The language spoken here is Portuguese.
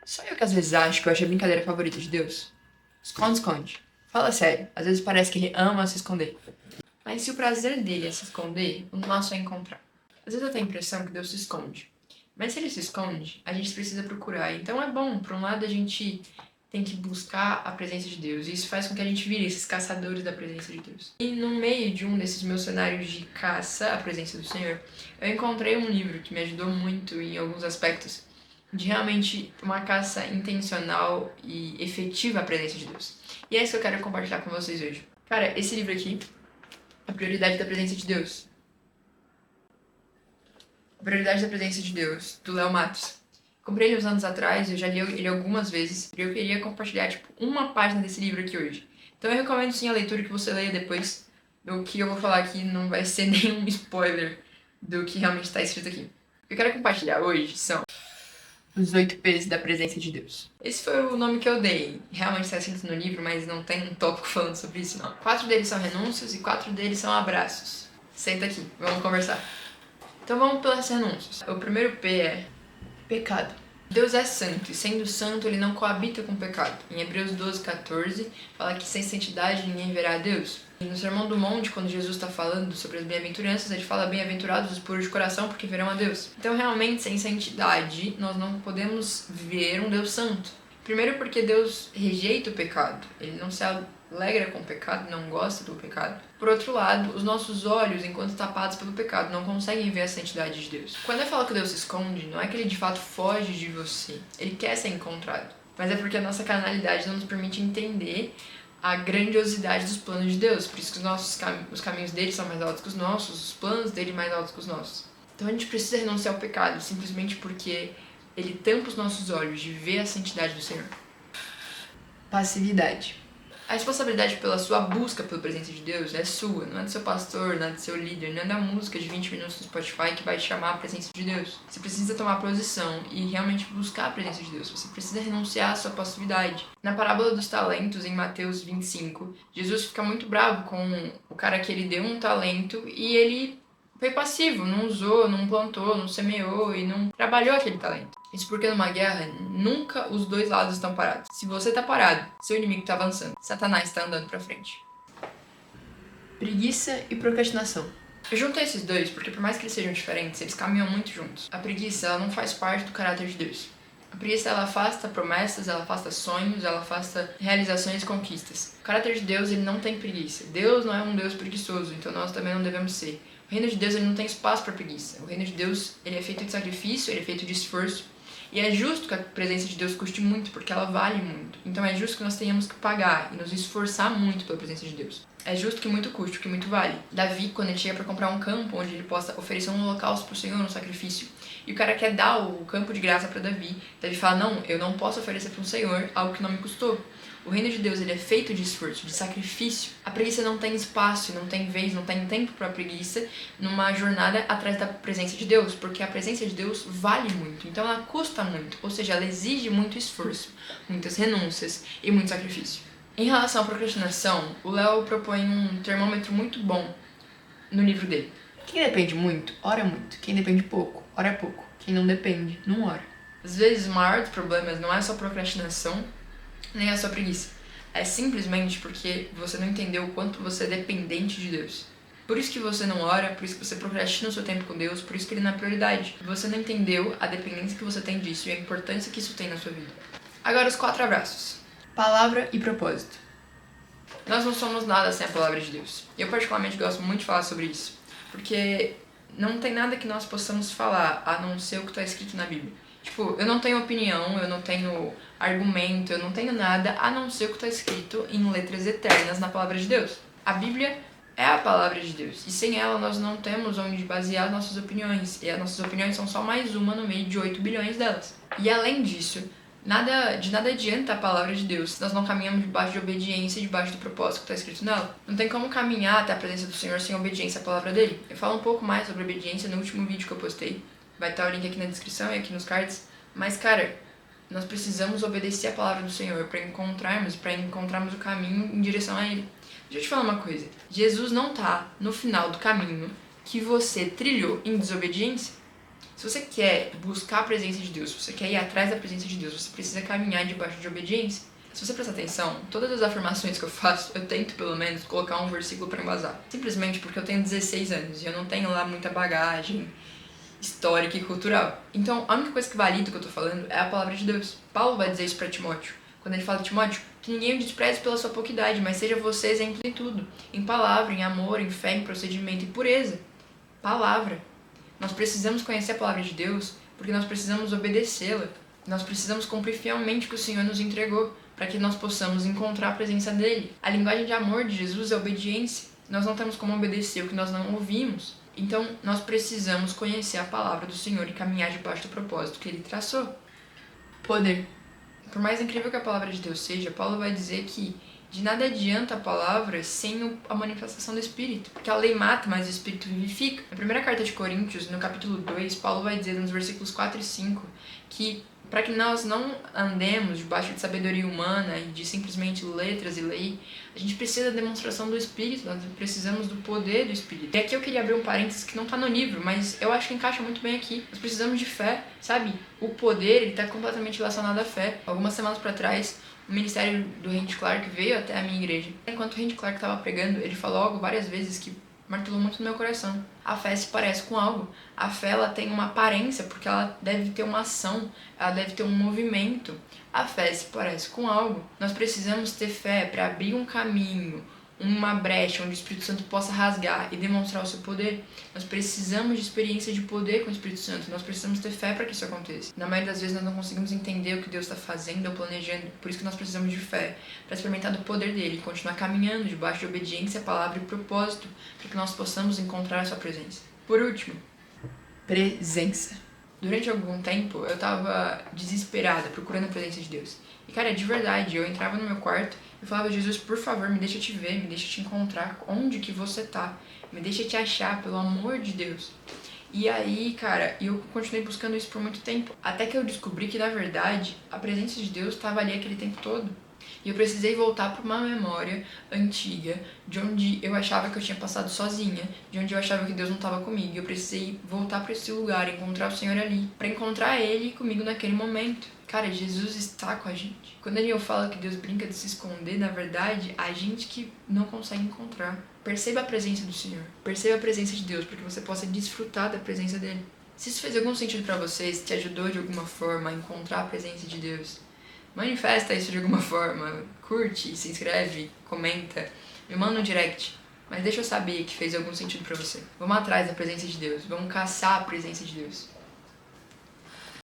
Só eu que às vezes acho que eu acho a brincadeira favorita de Deus. Esconde, esconde. Fala sério, às vezes parece que ele ama se esconder. Mas se o prazer dele é se esconder, o nosso é encontrar. Às vezes eu tenho a impressão que Deus se esconde. Mas se ele se esconde, a gente precisa procurar. Então é bom, por um lado a gente tem que buscar a presença de Deus. E isso faz com que a gente vire esses caçadores da presença de Deus. E no meio de um desses meus cenários de caça à presença do Senhor, eu encontrei um livro que me ajudou muito em alguns aspectos de realmente uma caça intencional e efetiva à presença de Deus. E é isso que eu quero compartilhar com vocês hoje. Cara, esse livro aqui, A Prioridade da Presença de Deus. A Prioridade da Presença de Deus, do Léo Matos. Comprei ele uns anos atrás, eu já li ele algumas vezes, e eu queria compartilhar, uma página desse livro aqui hoje. Então eu recomendo sim a leitura, que você leia depois. Do que eu vou falar aqui não vai ser nenhum spoiler do que realmente está escrito aqui. O que eu quero compartilhar hoje são os 8 P's da presença de Deus. Esse foi o nome que eu dei. Realmente está escrito no livro, mas não tem um tópico falando sobre isso, não. 4 deles são renúncias e 4 deles são abraços. Senta aqui, vamos conversar. Então vamos pelas renúncias. O primeiro P é pecado. Deus é santo, e sendo santo, ele não coabita com o pecado. Em Hebreus 12:14, fala que sem santidade ninguém verá a Deus. E no Sermão do Monte, quando Jesus está falando sobre as bem-aventuranças, ele fala: bem-aventurados os puros de coração, porque verão a Deus. Então, realmente, sem santidade, nós não podemos ver um Deus santo. Primeiro porque Deus rejeita o pecado. Ele não se alegra com o pecado, não gosta do pecado. Por outro lado, os nossos olhos, enquanto tapados pelo pecado, não conseguem ver a santidade de Deus. Quando eu falo que Deus se esconde, não é que ele de fato foge de você. Ele quer ser encontrado. Mas é porque a nossa carnalidade não nos permite entender a grandiosidade dos planos de Deus. Por isso que os caminhos dele são mais altos que os nossos, os planos dele mais altos que os nossos. Então a gente precisa renunciar ao pecado, simplesmente porque ele tampa os nossos olhos de ver a santidade do Senhor. Passividade. A responsabilidade pela sua busca pela presença de Deus é sua, não é do seu pastor, não é do seu líder, não é da música de 20 minutos no Spotify que vai chamar a presença de Deus. Você precisa tomar posição e realmente buscar a presença de Deus. Você precisa renunciar à sua passividade. Na parábola dos talentos, em Mateus 25, Jesus fica muito bravo com o cara que ele deu um talento e ele foi passivo, não usou, não plantou, não semeou e não trabalhou aquele talento. Isso porque numa guerra, nunca os dois lados estão parados. Se você tá parado, seu inimigo tá avançando. Satanás tá andando pra frente. Preguiça e procrastinação. Eu juntei esses dois porque, por mais que eles sejam diferentes, eles caminham muito juntos. A preguiça, ela não faz parte do caráter de Deus. A preguiça, ela afasta promessas, ela afasta sonhos, ela afasta realizações e conquistas. O caráter de Deus, ele não tem preguiça. Deus não é um Deus preguiçoso, então nós também não devemos ser. O reino de Deus, ele não tem espaço para preguiça. O reino de Deus, ele é feito de sacrifício, ele é feito de esforço. E é justo que a presença de Deus custe muito, porque ela vale muito. Então é justo que nós tenhamos que pagar e nos esforçar muito pela presença de Deus. É justo que muito custe, porque muito vale. Davi, quando ele chega para comprar um campo onde ele possa oferecer um holocausto pro Senhor, um sacrifício, e o cara quer dar o campo de graça para Davi, Davi fala: não, eu não posso oferecer para um Senhor algo que não me custou. O reino de Deus, ele é feito de esforço, de sacrifício. A preguiça não tem espaço, não tem vez, não tem tempo para a preguiça numa jornada atrás da presença de Deus, porque a presença de Deus vale muito, então ela custa muito, ou seja, ela exige muito esforço, muitas renúncias e muito sacrifício. Em relação à procrastinação, o Léo propõe um termômetro muito bom no livro dele. Quem depende muito, ora muito. Quem depende pouco, ora pouco. Quem não depende, não ora. Às vezes, o maior dos problemas não é só procrastinação, nem a sua preguiça. É simplesmente porque você não entendeu o quanto você é dependente de Deus. Por isso que você não ora, por isso que você procrastina o seu tempo com Deus, por isso que ele não é prioridade. Você não entendeu a dependência que você tem disso e a importância que isso tem na sua vida. Agora os 4 abraços. Palavra e propósito. Nós não somos nada sem a palavra de Deus. Eu particularmente gosto muito de falar sobre isso, porque não tem nada que nós possamos falar a não ser o que está escrito na Bíblia. Eu não tenho opinião, eu não tenho argumento, eu não tenho nada a não ser o que está escrito em letras eternas na palavra de Deus. A Bíblia é a palavra de Deus, e sem ela nós não temos onde basear as nossas opiniões, e as nossas opiniões são só mais uma no meio de 8 bilhões delas. E além disso, de nada adianta a palavra de Deus se nós não caminhamos debaixo de obediência e debaixo do propósito que está escrito nela. Não tem como caminhar até a presença do Senhor sem obediência à palavra dele. Eu falo um pouco mais sobre obediência no último vídeo que eu postei. Vai estar o link aqui na descrição e aqui nos cards. Mas, cara, nós precisamos obedecer a palavra do Senhor para encontrarmos o caminho em direção a Ele. Deixa eu te falar uma coisa. Jesus não tá no final do caminho que você trilhou em desobediência. Se você quer buscar a presença de Deus, se você quer ir atrás da presença de Deus, você precisa caminhar debaixo de obediência. Se você prestar atenção, todas as afirmações que eu faço, eu tento pelo menos colocar um versículo para embasar. Simplesmente porque eu tenho 16 anos e eu não tenho lá muita bagagem histórica e cultural. Então, a única coisa que valida o que eu tô falando é a palavra de Deus. Paulo vai dizer isso para Timóteo. Quando ele fala, Timóteo, que ninguém o despreze pela sua pouca idade, mas seja você exemplo em tudo. Em palavra, em amor, em fé, em procedimento, em pureza. Palavra. Nós precisamos conhecer a palavra de Deus porque nós precisamos obedecê-la. Nós precisamos cumprir fielmente o que o Senhor nos entregou para que nós possamos encontrar a presença dele. A linguagem de amor de Jesus é obediência. Nós não temos como obedecer o que nós não ouvimos. Então, nós precisamos conhecer a palavra do Senhor e caminhar debaixo do propósito que ele traçou. Poder. Por mais incrível que a palavra de Deus seja, Paulo vai dizer que de nada adianta a palavra sem a manifestação do Espírito, porque a lei mata, mas o Espírito vivifica. Na primeira carta de Coríntios, no capítulo 2, Paulo vai dizer nos versículos 4 e 5 que para que nós não andemos debaixo de sabedoria humana e de simplesmente letras e lei, a gente precisa da demonstração do Espírito, nós precisamos do poder do Espírito. E aqui eu queria abrir um parênteses que não está no livro, mas eu acho que encaixa muito bem aqui. Nós precisamos de fé, sabe? O poder está completamente relacionado à fé. Algumas semanas para trás, o ministério do Randy Clark veio até a minha igreja. Enquanto o Randy Clark estava pregando, ele falou algo várias vezes que martelou muito no meu coração. A fé se parece com algo. A fé, ela tem uma aparência, porque ela deve ter uma ação, ela deve ter um movimento. A fé se parece com algo. Nós precisamos ter fé para abrir um caminho, uma brecha onde o Espírito Santo possa rasgar e demonstrar o seu poder. Nós precisamos de experiência de poder com o Espírito Santo. Nós precisamos ter fé para que isso aconteça. Na maioria das vezes nós não conseguimos entender o que Deus está fazendo ou planejando. Por isso que nós precisamos de fé, para experimentar do poder dele e continuar caminhando debaixo de obediência à palavra e propósito, para que nós possamos encontrar a sua presença. Por último, presença. Durante algum tempo eu estava desesperada, procurando a presença de Deus. E cara, de verdade, eu entrava no meu quarto e falava, Jesus, por favor, me deixa te ver, me deixa te encontrar, onde que você tá? Me deixa te achar, pelo amor de Deus. E aí, cara, eu continuei buscando isso por muito tempo. Até que eu descobri que, na verdade, a presença de Deus estava ali aquele tempo todo. E eu precisei voltar para uma memória antiga, de onde eu achava que eu tinha passado sozinha, de onde eu achava que Deus não estava comigo. Eu precisei voltar para esse lugar, encontrar o Senhor ali, para encontrar Ele comigo naquele momento. Cara, Jesus está com a gente. Quando eu falo que Deus brinca de se esconder, na verdade, a gente que não consegue encontrar. Perceba a presença do Senhor. Perceba a presença de Deus, para que você possa desfrutar da presença dele. Se isso fez algum sentido para você, se te ajudou de alguma forma a encontrar a presença de Deus, manifesta isso de alguma forma. Curte, se inscreve, comenta, me manda um direct. Mas deixa eu saber que fez algum sentido para você. Vamos atrás da presença de Deus. Vamos caçar a presença de Deus.